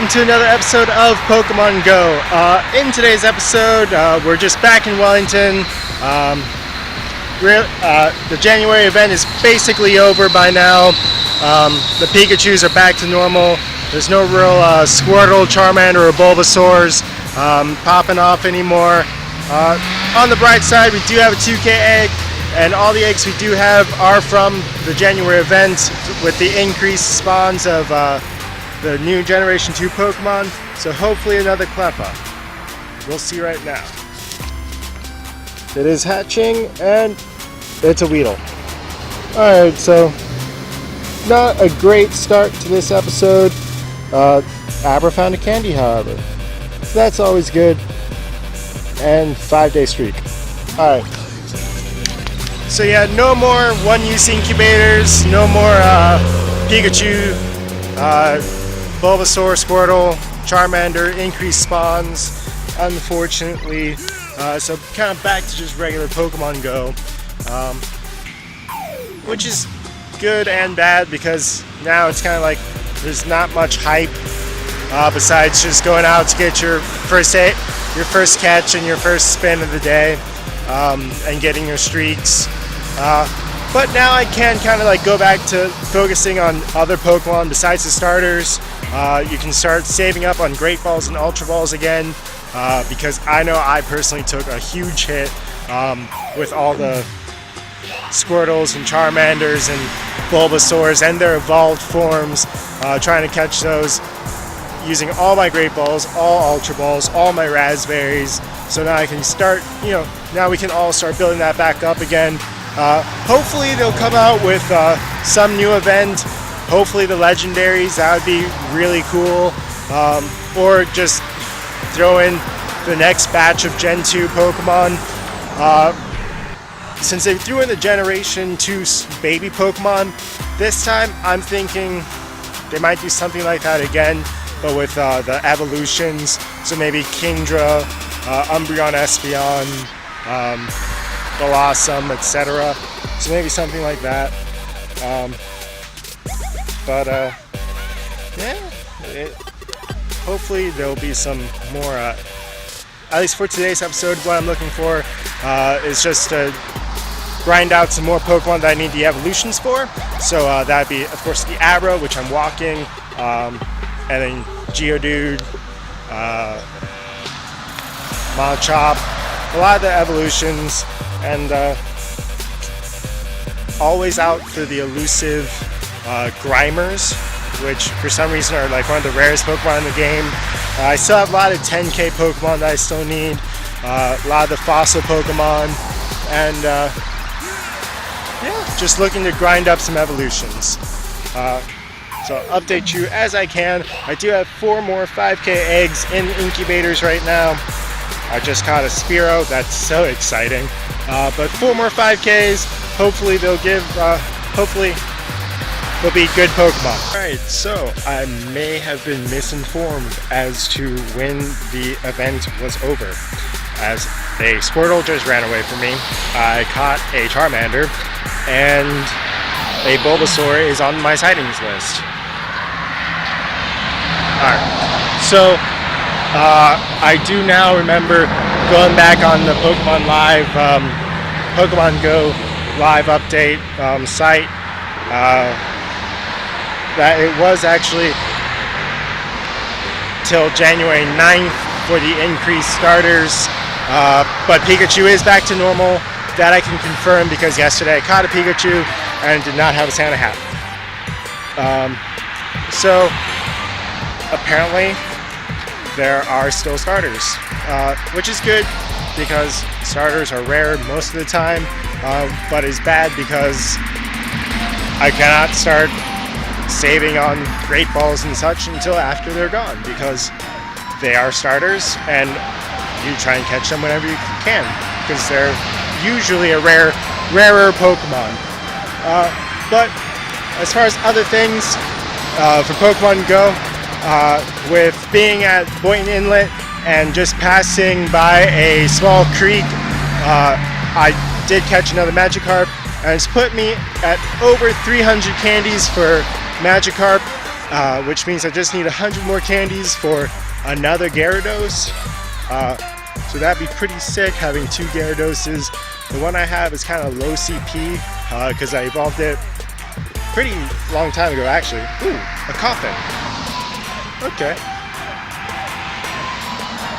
welcome to another episode of Pokemon Go. In today's episode, we're just back in Wellington. The January event is basically over by now. The Pikachus are back to normal. There's no real Squirtle, Charmander, or Bulbasaurs popping off anymore. On the bright side, we do have a 2K egg, and all the eggs we do have are from the January event with the increased spawns of the new Generation 2 Pokemon, so hopefully another Cleffa. We'll see right now. It is hatching, and it's a Weedle. Alright, so not a great start to this episode. Abra found a candy, however. So that's always good. And 5-day streak. Alright. So yeah, no more one-use incubators, no more Pikachu, Bulbasaur, Squirtle, Charmander, increased spawns, unfortunately. So kind of back to just regular Pokemon Go, which is good and bad because now it's kind of like there's not much hype besides just going out to get your first catch and your first spin of the day and getting your streaks. But now I can kind of like go back to focusing on other Pokemon besides the starters. You can start saving up on Great Balls and Ultra Balls again because I know I personally took a huge hit with all the Squirtles and Charmanders and Bulbasaurs and their evolved forms, trying to catch those using all my Great Balls, all Ultra Balls, all my Raspberries. So now I can start, now we can all start building that back up again. Hopefully they'll come out with some new event. Hopefully the legendaries, that would be really cool. Or just throw in the next batch of Gen 2 Pokemon. Since they threw in the Generation 2 baby Pokemon, this time I'm thinking they might do something like that again, but with the evolutions. So maybe Kingdra, Umbreon, Espeon, Blossom, etc. So maybe something like that. Hopefully there'll be some more, at least for today's episode, what I'm looking for is just to grind out some more Pokemon that I need the evolutions for. So that'd be, of course, the Abra, which I'm walking, and then Geodude, Machop, a lot of the evolutions, and always out for the elusive Grimers, which for some reason are like one of the rarest Pokemon in the game. I still have a lot of 10K Pokemon that I still need, a lot of the fossil Pokemon, and yeah, just looking to grind up some evolutions. So I'll update you as I can. I do have 4 more 5K eggs in incubators right now. I just caught a Spearow, that's so exciting. But 4 more 5Ks, hopefully they'll give, hopefully they'll be good Pokemon. Alright, so I may have been misinformed as to when the event was over, as a Squirtle just ran away from me. I caught a Charmander, and a Bulbasaur is on my sightings list. Alright, so I do now remember going back on the Pokemon Live, Pokemon Go Live update site, that it was actually till January 9th for the increased starters, but Pikachu is back to normal. That I can confirm because yesterday I caught a Pikachu and did not have a Santa hat. So apparently there are still starters, which is good because starters are rare most of the time, but is bad because I cannot start saving on Great Balls and such until after they're gone because they are starters and you try and catch them whenever you can because they're usually a rarer Pokemon. But as far as other things for Pokemon Go, with being at Boynton Inlet and just passing by a small creek, I did catch another Magikarp, and it's put me at over 300 candies for Magikarp. which means I just need 100 more candies for another Gyarados. So that'd be pretty sick, having 2 Gyaradoses. The one I have is kind of low CP because I evolved it pretty long time ago, actually. Ooh, a Coffin. Okay.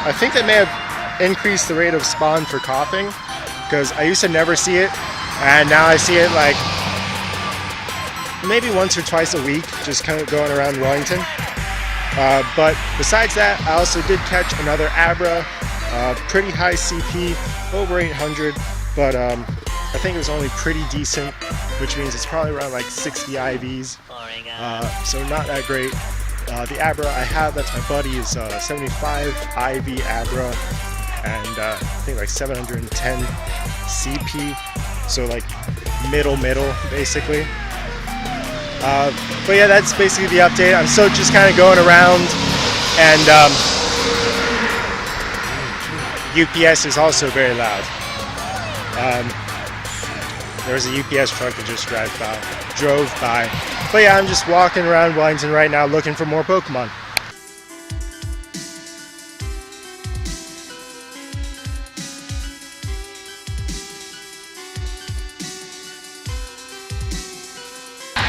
I think they may have increased the rate of spawn for coughing, because I used to never see it, and now I see it like maybe once or twice a week, just kind of going around Wellington. But besides that, I also did catch another Abra, pretty high CP, over 800, but I think it was only pretty decent, which means it's probably around like 60 IVs, so not that great. The Abra I have, that's my buddy, is 75 IV Abra, and I think like 710 CP, so like middle basically. But yeah, that's basically the update. I'm still just kind of going around, and UPS is also very loud. There was a UPS truck that just drove by. But yeah, I'm just walking around Wellington right now looking for more Pokemon.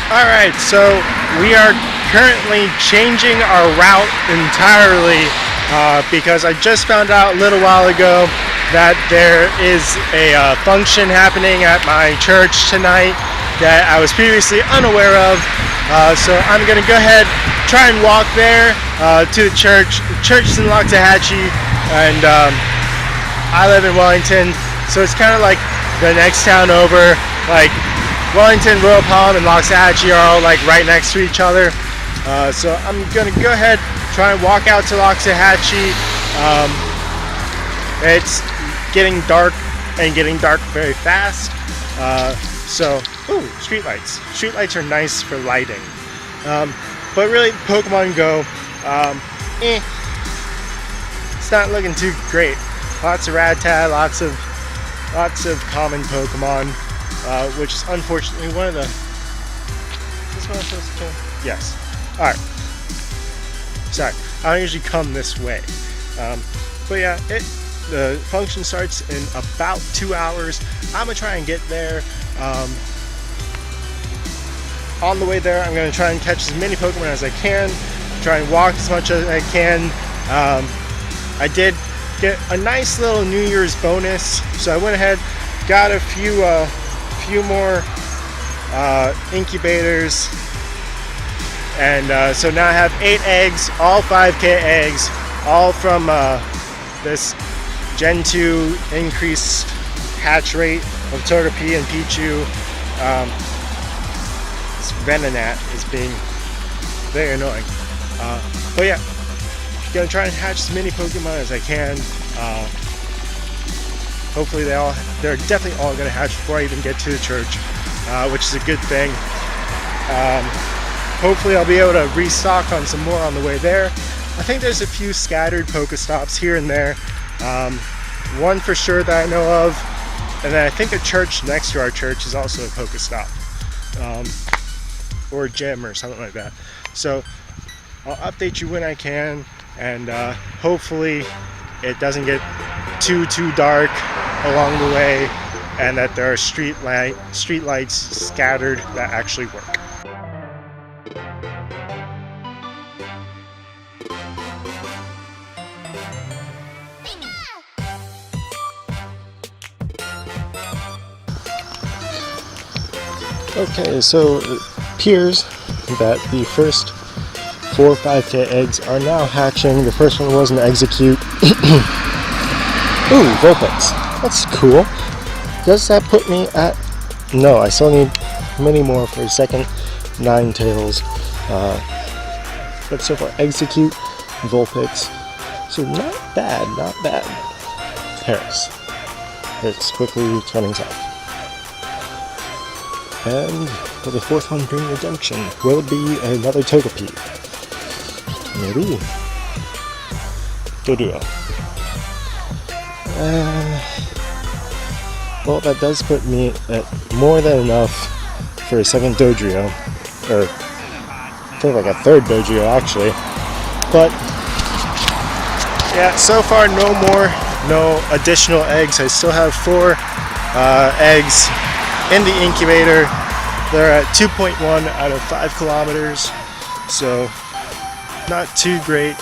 Alright, so we are currently changing our route entirely because I just found out a little while ago that there is a function happening at my church tonight that I was previously unaware of. So I'm going to go ahead, try and walk there to the church. The church is in Loxahatchee, and I live in Wellington, so it's kind of like the next town over. Like Wellington, Royal Palm, and Loxahatchee are all like right next to each other. So I'm going to go ahead, try and walk out to Loxahatchee. It's getting dark, and getting dark very fast. So, ooh, streetlights. Streetlights are nice for lighting. But really, Pokemon Go, it's not looking too great. Lots of Rattata, lots of common Pokemon, which is unfortunately one of the. Is this what I'm supposed to kill? Yes. All right. Sorry, I don't usually come this way. But yeah, the function starts in about 2 hours. I'm gonna try and get there. On the way there, I'm going to try and catch as many Pokemon as I can, try and walk as much as I can. I did get a nice little New Year's bonus, so I went ahead, got a few more incubators, and so now I have 8 eggs, all 5K eggs, all from this Gen 2 increased hatch rate of Togepi and Pichu. This Venonat is being very annoying. But yeah, gonna try and hatch as many Pokemon as I can. Hopefully they're definitely all gonna hatch before I even get to the church, which is a good thing. Hopefully I'll be able to restock on some more on the way there. I think there's a few scattered Pokestops here and there. One for sure that I know of, and then I think a church next to our church is also a Pokestop, or a gym or something like that. So I'll update you when I can, and hopefully it doesn't get too dark along the way, and that there are street lights scattered that actually work. Okay, so it appears that the first 4 or 5K eggs are now hatching. The first one was an Execute. Ooh, Vulpix. That's cool. Does that put me at... No, I still need many more for a second Ninetales. But so far, Execute, Vulpix. So not bad. Paris. It's quickly turning south. And for the fourth one being Redemption, will it be another Togepi? Maybe. Dodrio. Well, that does put me at more than enough for a second Dodrio. Or I think like a third dojo actually. But yeah, so far no additional eggs. I still have 4 eggs in the incubator. They're at 2.1 out of 5 kilometers, so not too great,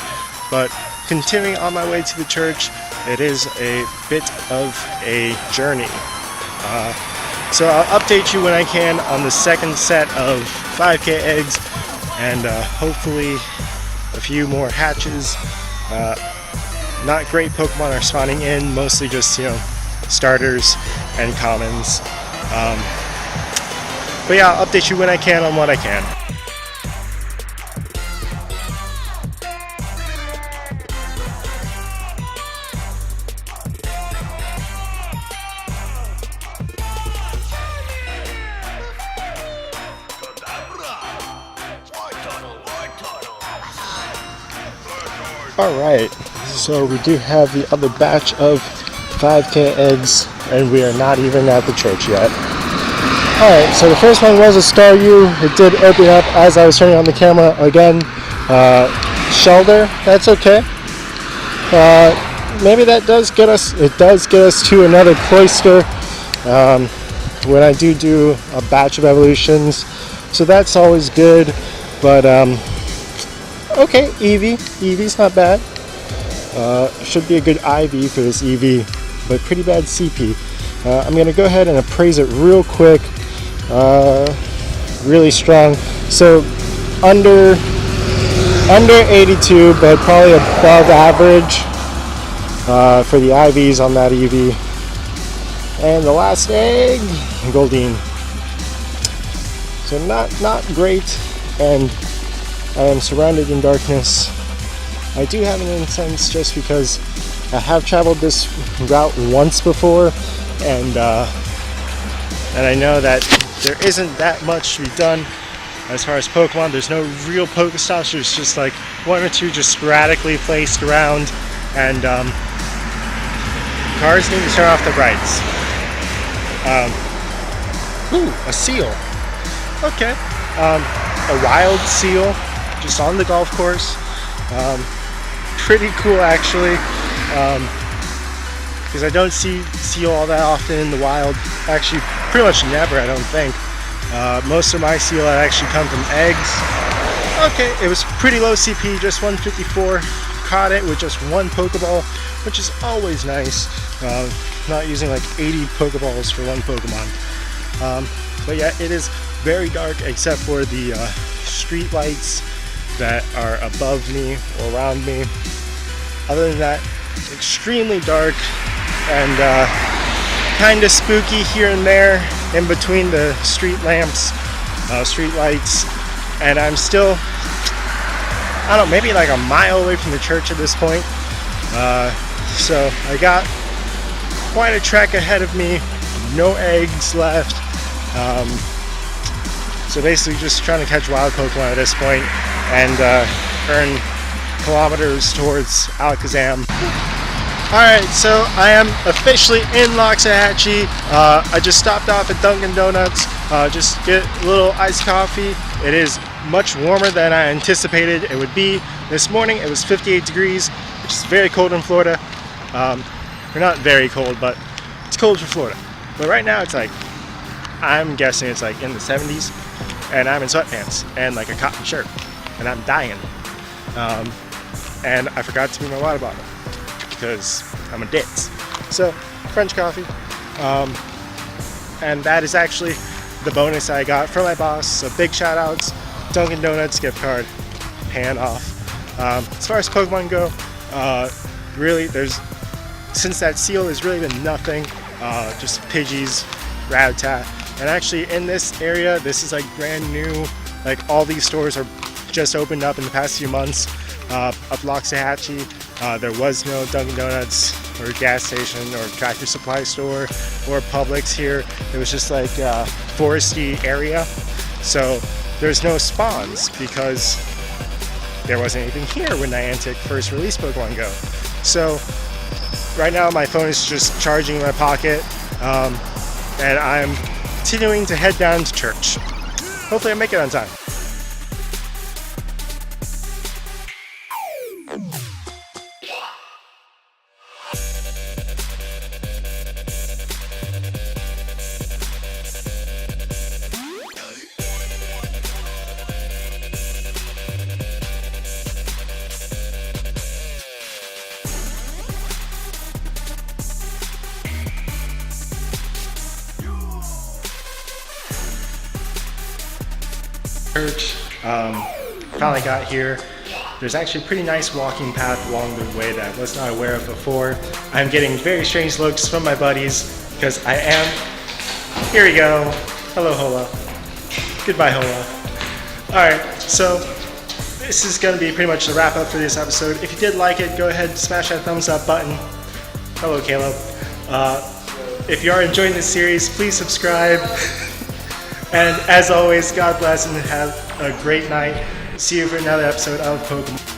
but continuing on my way to the church. It is a bit of a journey. So I'll update you when I can on the second set of 5K eggs, and hopefully a few more hatches. Not great Pokemon are spawning in, mostly just, starters and commons. But yeah, I'll update you when I can on what I can. Alright, so we do have the other batch of 5K eggs, and we are not even at the church yet. Alright, so the first one was a Staryu. It did open up as I was turning on the camera again. Shelter, that's okay. Maybe that does get us, to another cloister when I do a batch of evolutions. So that's always good, but okay, Eevee's not bad. Should be a good IV for this EV, but pretty bad CP. I'm going to go ahead and appraise it real quick. Really strong. So under 82, but probably above average for the IVs on that EV. And the last egg, Goldeen. So not great, and I am surrounded in darkness. I do have an incense just because I have traveled this route once before, and I know that there isn't that much to be done as far as Pokemon. There's no real Pokestops. There's just like 1 or 2 just sporadically placed around, and cars need to turn off the brights. Ooh, a seal. Okay. A wild seal just on the golf course. Pretty cool actually, because I don't see seal all that often in the wild. Actually, pretty much never, I don't think. Most of my seal actually come from eggs. Okay, it was pretty low CP, just 154. Caught it with just 1 Pokeball, which is always nice. Not using like 80 Pokeballs for 1 Pokemon. But yeah, it is very dark except for the street lights that are above me or around me. Other than that, extremely dark and kind of spooky here and there in between the street lamps, street lights, and I'm still, I don't know, maybe like a mile away from the church at this point. So I got quite a trek ahead of me, no eggs left. So basically just trying to catch wild Pokemon at this point and earn kilometers towards Alakazam. Alright, so I am officially in Loxahatchee. I just stopped off at Dunkin' Donuts, just get a little iced coffee. It is much warmer than I anticipated it would be. This morning it was 58 degrees, which is very cold in Florida. Or not very cold, but it's cold for Florida. But right now it's like, I'm guessing it's like in the 70s, and I'm in sweatpants and like a cotton shirt, and I'm dying. And I forgot to bring my water bottle because I'm a ditz. So, French coffee. And that is actually the bonus I got from my boss. So big shout outs, Dunkin' Donuts gift card, paying off. As far as Pokemon go, really since that seal has really been nothing, just Pidgeys, Rattata. And actually in this area, this is like brand new, like all these stores are just opened up in the past few months. Up Loxahatchee, there was no Dunkin' Donuts or gas station or tractor supply store or Publix here. It was just like a foresty area. So there's no spawns because there wasn't anything here when Niantic first released Pokemon Go. So right now my phone is just charging in my pocket, and I'm continuing to head down to church. Hopefully I make it on time. church. Finally got here. There's actually a pretty nice walking path along the way that I was not aware of before. I'm getting very strange looks from my buddies because I am. Here we go. Hello, Hola. Goodbye, Hola. Alright, so this is going to be pretty much the wrap up for this episode. If you did like it, go ahead and smash that thumbs up button. Hello, Caleb. If you are enjoying this series, please subscribe. And as always, God bless and have a great night. See you for another episode of Pokemon.